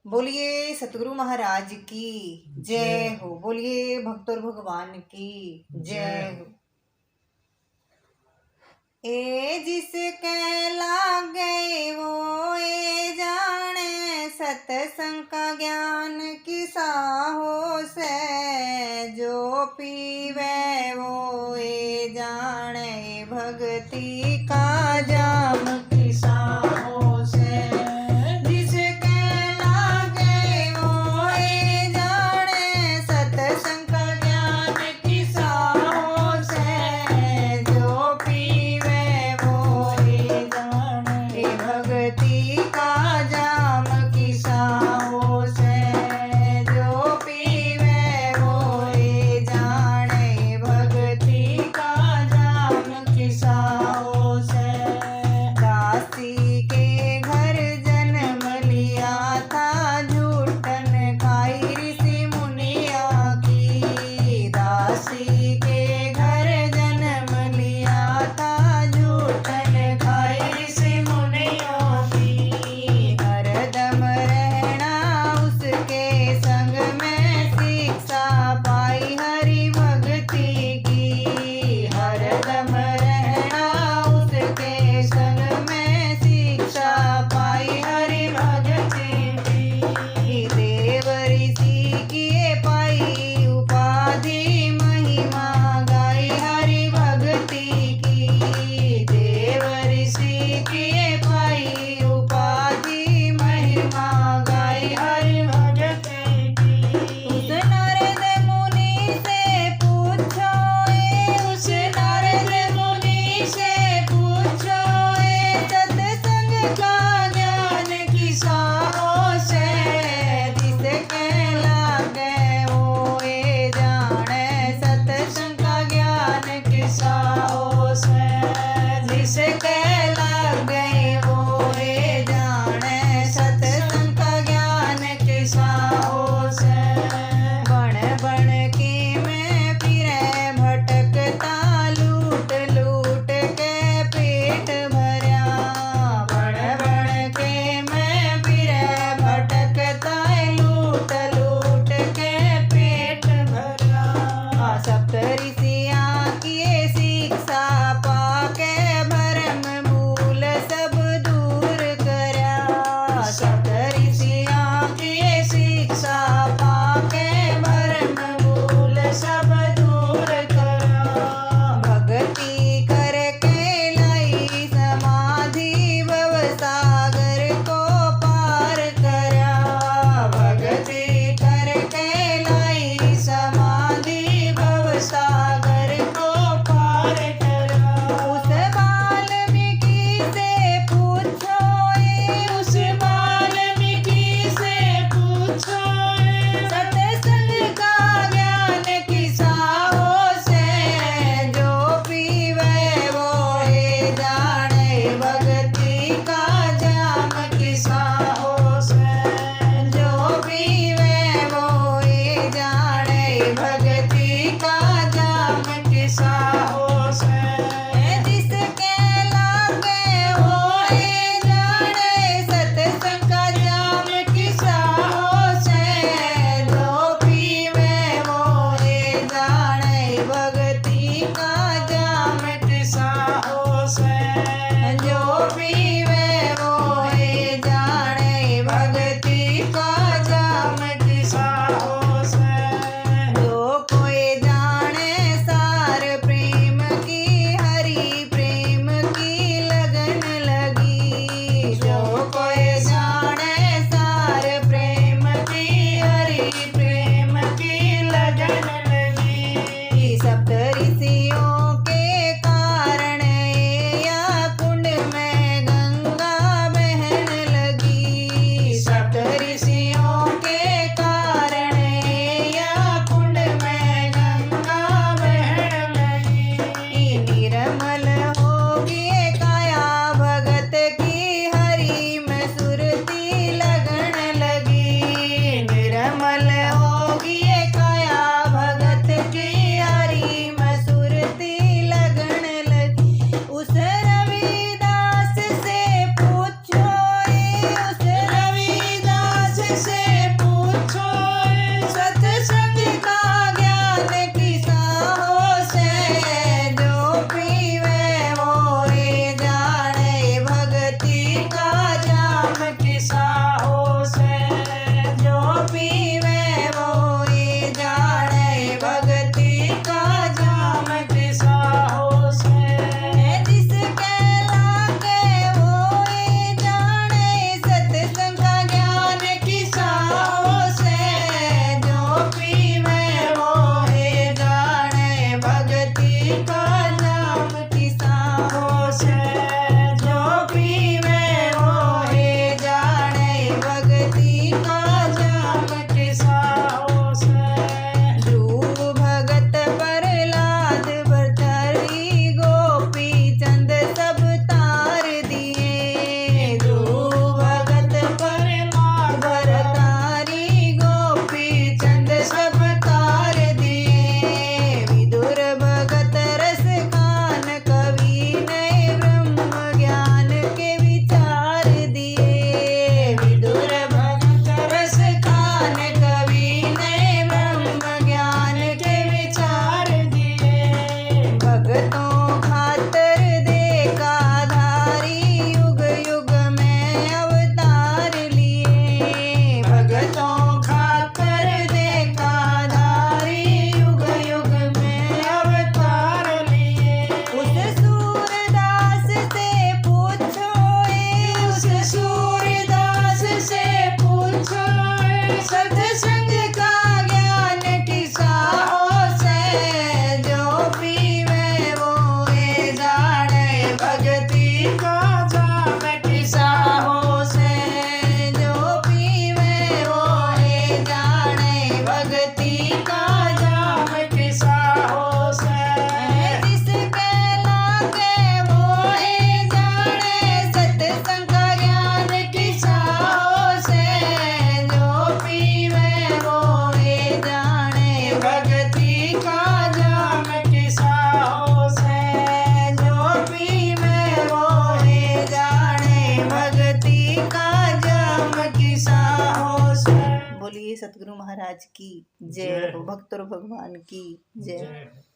बोलिए सतगुरु महाराज की जय हो। बोलिए भक्तों भगवान की जय हो। ए जिसके लागे वो ए जाने, सत्संग का ज्ञान किसा हो से, जो पीवे वो ए जाने, भक्ति का जाम किसा हो से। जिसके लागे वो ए जाने, सत्संग का ज्ञान किसा हो से, जो पीवे वो ए जाने, भक्ति का जाम किसा हो से, जो पीवे वो ए जाने, भक्ति का जाम किसा हो का जम किसा हो सर। बोलिए सतगुरु महाराज की जय हो, भक्त और भगवान की जय हो।